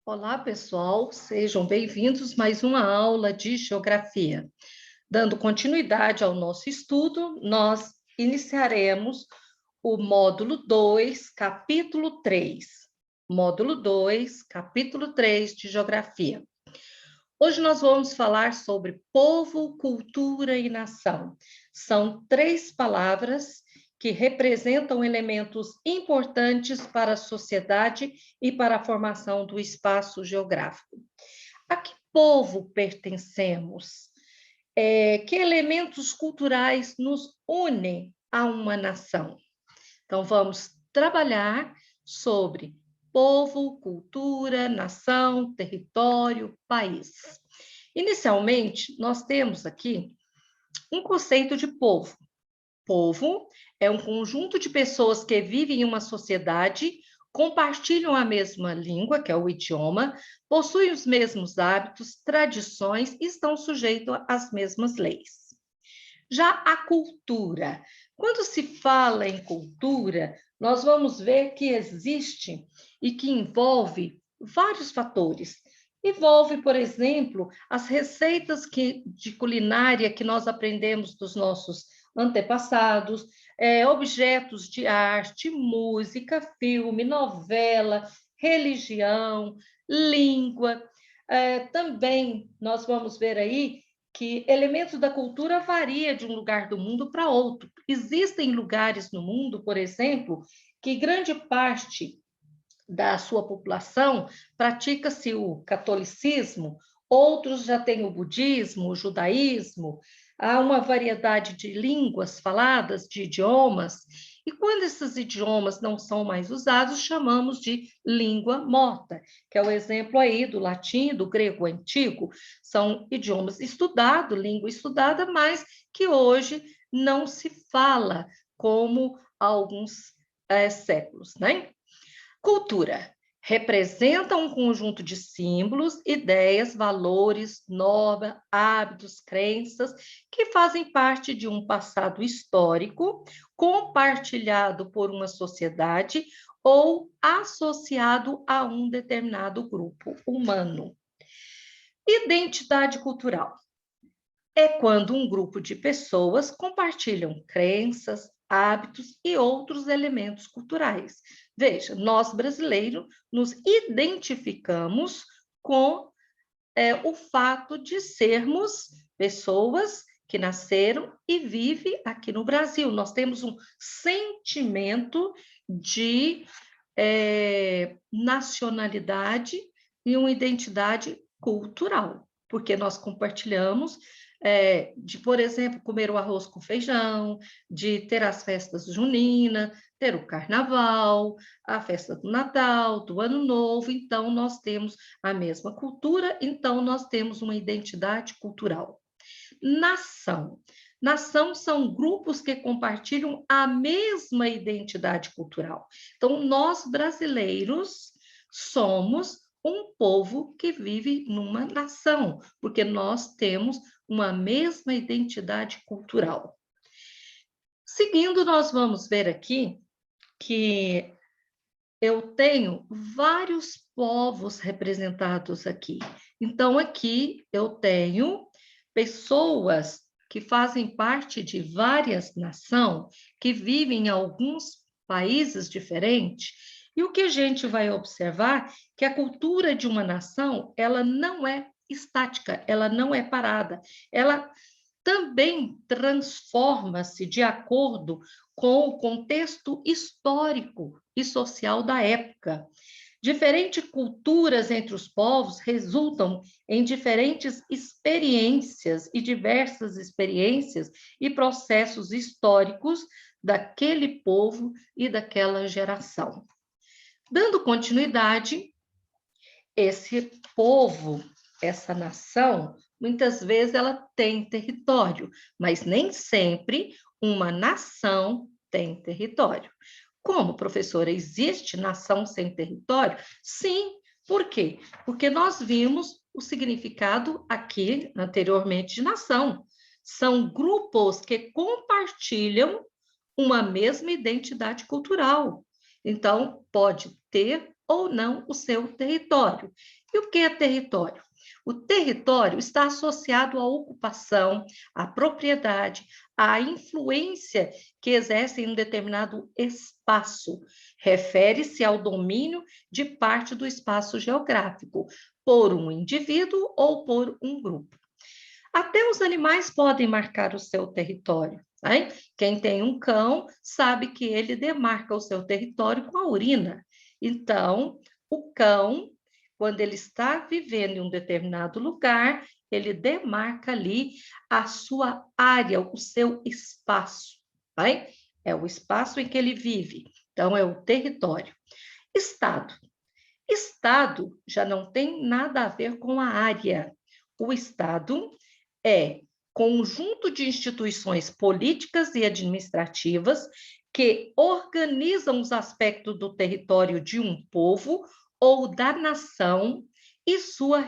Olá, pessoal, sejam bem-vindos a mais uma aula de geografia. Dando continuidade ao nosso estudo, nós iniciaremos o módulo 2, capítulo 3. Módulo 2, capítulo 3 de geografia. Hoje nós vamos falar sobre povo, cultura e nação. São três palavras que representam elementos importantes para a sociedade e para a formação do espaço geográfico. A que povo pertencemos? Que elementos culturais nos unem a uma nação? Então, vamos trabalhar sobre povo, cultura, nação, território, país. Inicialmente, nós temos aqui um conceito de povo. Povo é um conjunto de pessoas que vivem em uma sociedade, compartilham a mesma língua, que é o idioma, possuem os mesmos hábitos, tradições e estão sujeitos às mesmas leis. Já a cultura. Quando se fala em cultura, nós vamos ver que existe e que envolve vários fatores. Envolve, por exemplo, as receitas de culinária que nós aprendemos dos nossos antepassados, objetos de arte, música, filme, novela, religião, língua. Também nós vamos ver aí que elementos da cultura varia de um lugar do mundo para outro. Existem lugares no mundo, por exemplo, que grande parte da sua população pratica-se o catolicismo, outros já têm o budismo, o judaísmo, há uma variedade de línguas faladas, de idiomas, e quando esses idiomas não são mais usados, chamamos de língua morta, que é o exemplo aí do latim, do grego antigo, são idiomas estudados, língua estudada, mas que hoje não se fala como há alguns séculos, né? Cultura representa um conjunto de símbolos, ideias, valores, normas, hábitos, crenças que fazem parte de um passado histórico compartilhado por uma sociedade ou associado a um determinado grupo humano. Identidade cultural é quando um grupo de pessoas compartilham crenças, hábitos e outros elementos culturais. Veja, nós brasileiros nos identificamos com o fato de sermos pessoas que nasceram e vivem aqui no Brasil. Nós temos um sentimento de nacionalidade e uma identidade cultural, porque nós compartilhamos de, por exemplo, comer o arroz com feijão, de ter as festas juninas, ter o carnaval, a festa do Natal, do Ano Novo, então nós temos a mesma cultura, então nós temos uma identidade cultural. Nação. Nação são grupos que compartilham a mesma identidade cultural. Então, nós brasileiros somos um povo que vive numa nação, porque nós temos uma mesma identidade cultural. Seguindo, nós vamos ver aqui que eu tenho vários povos representados aqui. Então, aqui eu tenho pessoas que fazem parte de várias nações, que vivem em alguns países diferentes, e o que a gente vai observar que a cultura de uma nação, ela não é estática, ela não é parada, ela também transforma-se de acordo com o contexto histórico e social da época. Diferentes culturas entre os povos resultam em diferentes experiências e diversas experiências e processos históricos daquele povo e daquela geração. Dando continuidade, esse povo, essa nação, muitas vezes ela tem território, mas nem sempre uma nação tem território. Como, professora, existe nação sem território? Sim. Por quê? Porque nós vimos o significado aqui anteriormente de nação. São grupos que compartilham uma mesma identidade cultural. Então, pode ter ou não o seu território. E o que é território? O território está associado à ocupação, à propriedade, à influência que exerce em um determinado espaço. Refere-se ao domínio de parte do espaço geográfico, por um indivíduo ou por um grupo. Até os animais podem marcar o seu território. Né? Quem tem um cão sabe que ele demarca o seu território com a urina. Então, o cão, quando ele está vivendo em um determinado lugar, ele demarca ali a sua área, o seu espaço. Né? É o espaço em que ele vive. Então, é o território. Estado. Estado já não tem nada a ver com a área. O Estado é conjunto de instituições políticas e administrativas que organizam os aspectos do território de um povo ou da nação e sua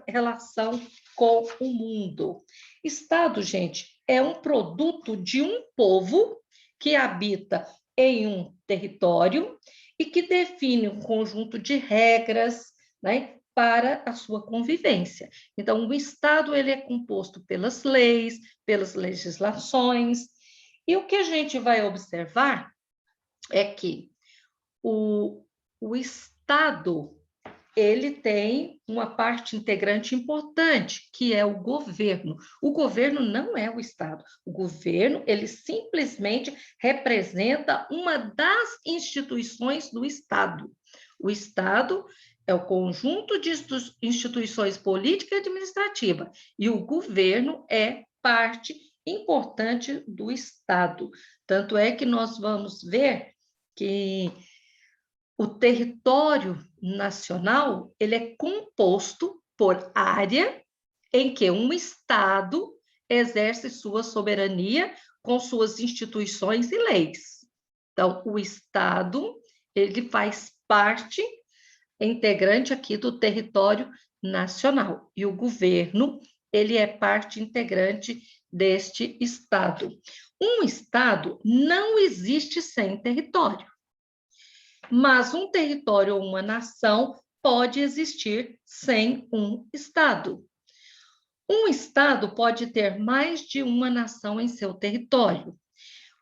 relação com o mundo. Estado, gente, é um produto de um povo que habita em um território e que define um conjunto de regras, né, para a sua convivência. Então, o Estado ele é composto pelas leis, pelas legislações, e o que a gente vai observar é que o Estado ele tem uma parte integrante importante, que é o governo. O governo não é o Estado. O governo, ele simplesmente representa uma das instituições do Estado. O Estado é o conjunto de instituições políticas e administrativas, e o governo é parte importante do Estado. Tanto é que nós vamos ver que o território nacional ele é composto por área em que um Estado exerce sua soberania com suas instituições e leis. Então, o Estado ele faz parte integrante aqui do território nacional e o governo ele é parte integrante deste Estado. Um Estado não existe sem território. Mas um território ou uma nação pode existir sem um Estado. Um Estado pode ter mais de uma nação em seu território.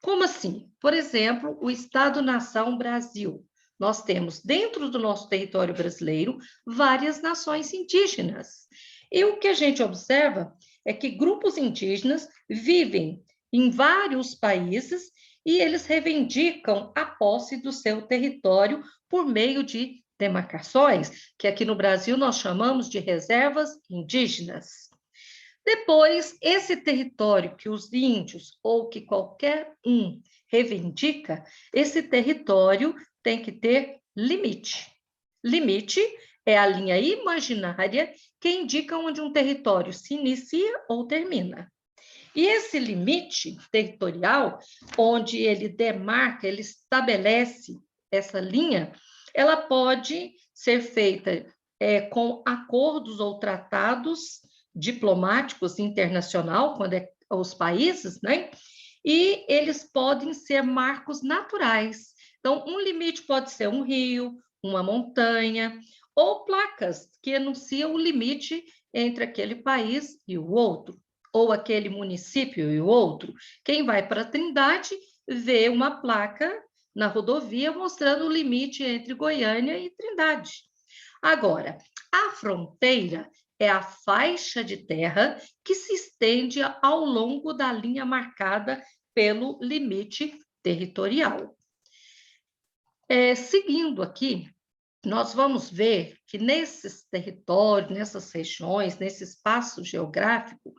Como assim? Por exemplo, o Estado-nação Brasil. Nós temos dentro do nosso território brasileiro várias nações indígenas. E o que a gente observa é que grupos indígenas vivem em vários países e eles reivindicam a posse do seu território por meio de demarcações, que aqui no Brasil nós chamamos de reservas indígenas. Depois, esse território que os índios ou que qualquer um reivindica, esse território tem que ter limite. Limite é a linha imaginária que indica onde um território se inicia ou termina. E esse limite territorial, onde ele demarca, ele estabelece essa linha, ela pode ser feita com acordos ou tratados diplomáticos internacional, quando é os países, né? E eles podem ser marcos naturais. Então, um limite pode ser um rio, uma montanha, ou placas que anunciam o limite entre aquele país e o outro, ou aquele município e o outro. Quem vai para Trindade vê uma placa na rodovia mostrando o limite entre Goiânia e Trindade. Agora, a fronteira é a faixa de terra que se estende ao longo da linha marcada pelo limite territorial. Seguindo aqui, nós vamos ver que nesses territórios, nessas regiões, nesse espaço geográfico,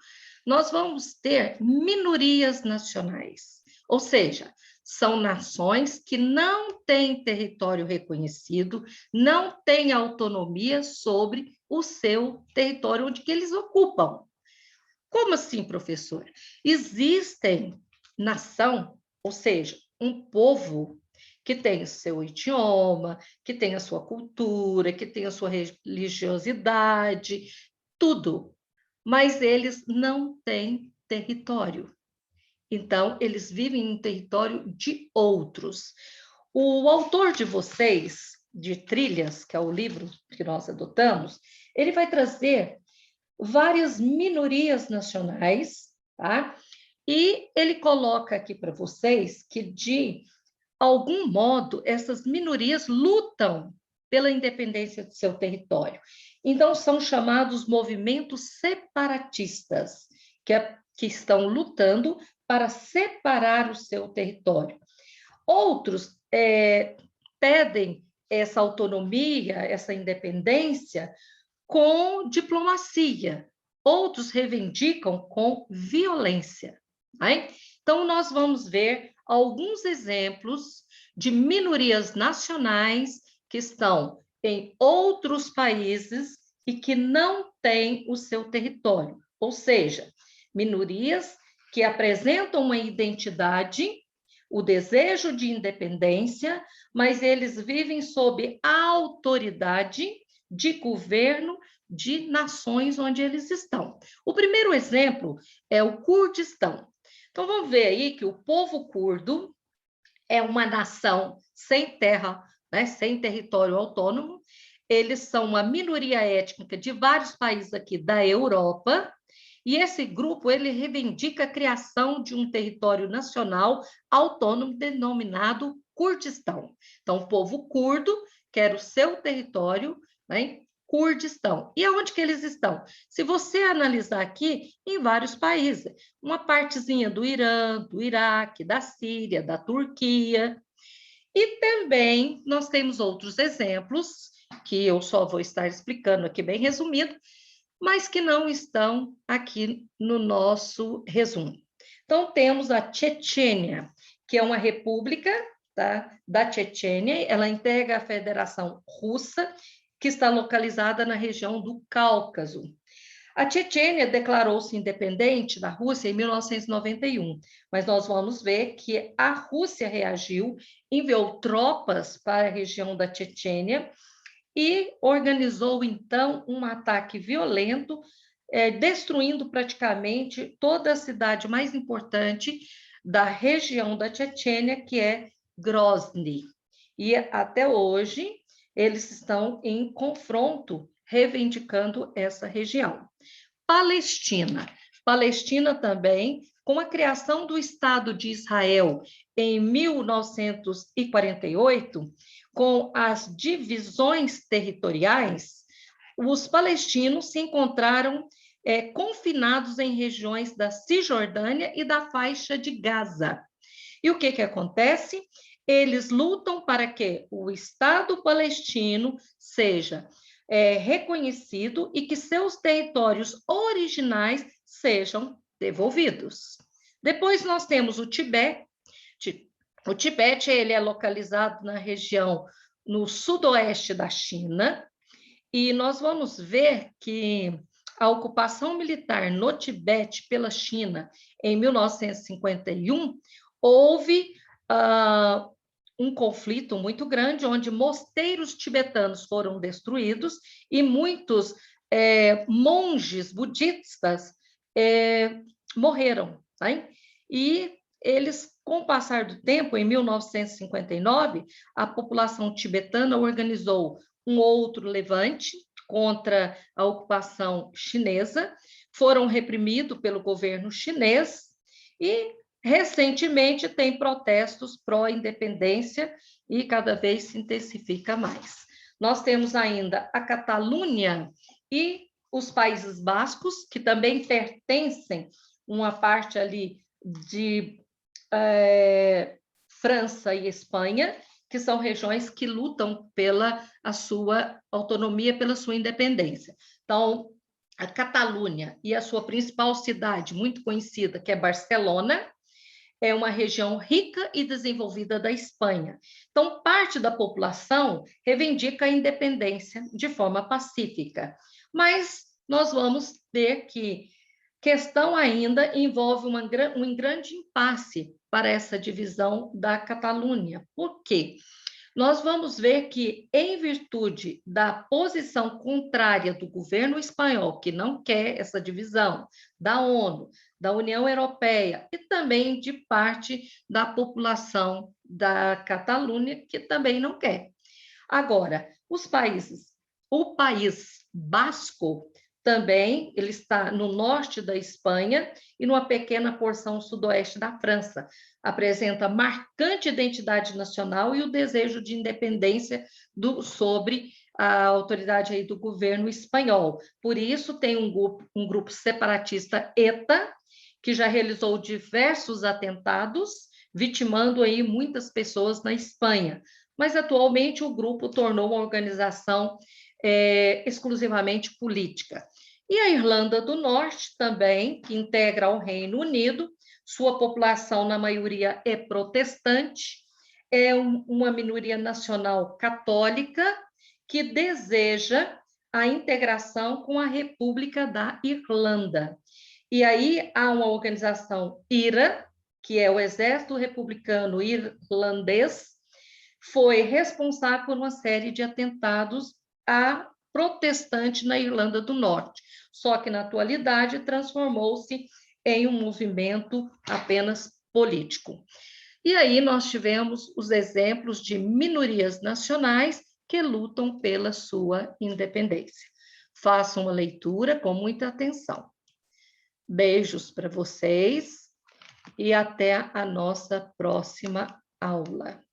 nós vamos ter minorias nacionais, ou seja, são nações que não têm território reconhecido, não têm autonomia sobre o seu território onde que eles ocupam. Como assim, professor? Existem nação, ou seja, um povo que tem o seu idioma, que tem a sua cultura, que tem a sua religiosidade, tudo, mas eles não têm território. Então, eles vivem em território de outros. O autor de vocês, de Trilhas, que é o livro que nós adotamos, ele vai trazer várias minorias nacionais, tá? E ele coloca aqui para vocês que, de algum modo, essas minorias lutam pela independência do seu território. Então, são chamados movimentos separatistas, que estão lutando para separar o seu território. Outros pedem essa autonomia, essa independência com diplomacia. Outros reivindicam com violência. Né? Então, nós vamos ver alguns exemplos de minorias nacionais que estão em outros países e que não têm o seu território. Ou seja, minorias que apresentam uma identidade, o desejo de independência, mas eles vivem sob a autoridade de governo de nações onde eles estão. O primeiro exemplo é o Kurdistão. Então, vamos ver aí que o povo curdo é uma nação sem terra, né, sem território autônomo. Eles são uma minoria étnica de vários países aqui da Europa, e esse grupo ele reivindica a criação de um território nacional autônomo denominado Kurdistão. Então, o povo curdo quer o seu território, né, Kurdistão. E aonde que eles estão? Se você analisar aqui, em vários países, uma partezinha do Irã, do Iraque, da Síria, da Turquia. E também nós temos outros exemplos, que eu só vou estar explicando aqui bem resumido, mas que não estão aqui no nosso resumo. Então, temos a Chechênia, que é uma república, tá, da Chechênia, ela integra a Federação Russa, que está localizada na região do Cáucaso. A Chechênia declarou-se independente da Rússia em 1991, mas nós vamos ver que a Rússia reagiu, enviou tropas para a região da Chechênia e organizou, então, um ataque violento, destruindo praticamente toda a cidade mais importante da região da Chechênia, que é Grozny. E até hoje eles estão em confronto, reivindicando essa região. Palestina. Palestina também, com a criação do Estado de Israel em 1948, com as divisões territoriais, os palestinos se encontraram confinados em regiões da Cisjordânia e da faixa de Gaza. E o que acontece? Eles lutam para que o Estado palestino seja reconhecido e que seus territórios originais sejam devolvidos. Depois nós temos o Tibete. O Tibete ele é localizado na região no sudoeste da China, e nós vamos ver que a ocupação militar no Tibete pela China em 1951 houve um conflito muito grande, onde mosteiros tibetanos foram destruídos e muitos monges budistas morreram. Tá? E eles, com o passar do tempo, em 1959, a população tibetana organizou um outro levante contra a ocupação chinesa, foram reprimidos pelo governo chinês e recentemente tem protestos pró-independência e cada vez se intensifica mais. Nós temos ainda a Catalunha e os Países Bascos, que também pertencem uma parte ali de França e Espanha, que são regiões que lutam pela a sua autonomia, pela sua independência. Então, a Catalunha e a sua principal cidade, muito conhecida, que é Barcelona, é uma região rica e desenvolvida da Espanha. Então, parte da população reivindica a independência de forma pacífica. Mas nós vamos ver que questão ainda envolve um grande impasse para essa divisão da Catalunha. Por quê? Nós vamos ver que, em virtude da posição contrária do governo espanhol, que não quer essa divisão, da ONU, da União Europeia e também de parte da população da Catalunha, que também não quer. Agora, o país basco também, ele está no norte da Espanha e numa pequena porção sudoeste da França. Apresenta marcante identidade nacional e o desejo de independência sobre a autoridade aí do governo espanhol. Por isso, tem um grupo separatista ETA, que já realizou diversos atentados, vitimando aí muitas pessoas na Espanha. Mas, atualmente, o grupo tornou uma organização exclusivamente política. E a Irlanda do Norte também, que integra o Reino Unido, sua população, na maioria, é protestante, é uma minoria nacional católica que deseja a integração com a República da Irlanda. E aí há uma organização IRA, que é o Exército Republicano Irlandês, foi responsável por uma série de atentados a protestante na Irlanda do Norte. Só que, na atualidade, transformou-se em um movimento apenas político. E aí nós tivemos os exemplos de minorias nacionais que lutam pela sua independência. Façam uma leitura com muita atenção. Beijos para vocês e até a nossa próxima aula.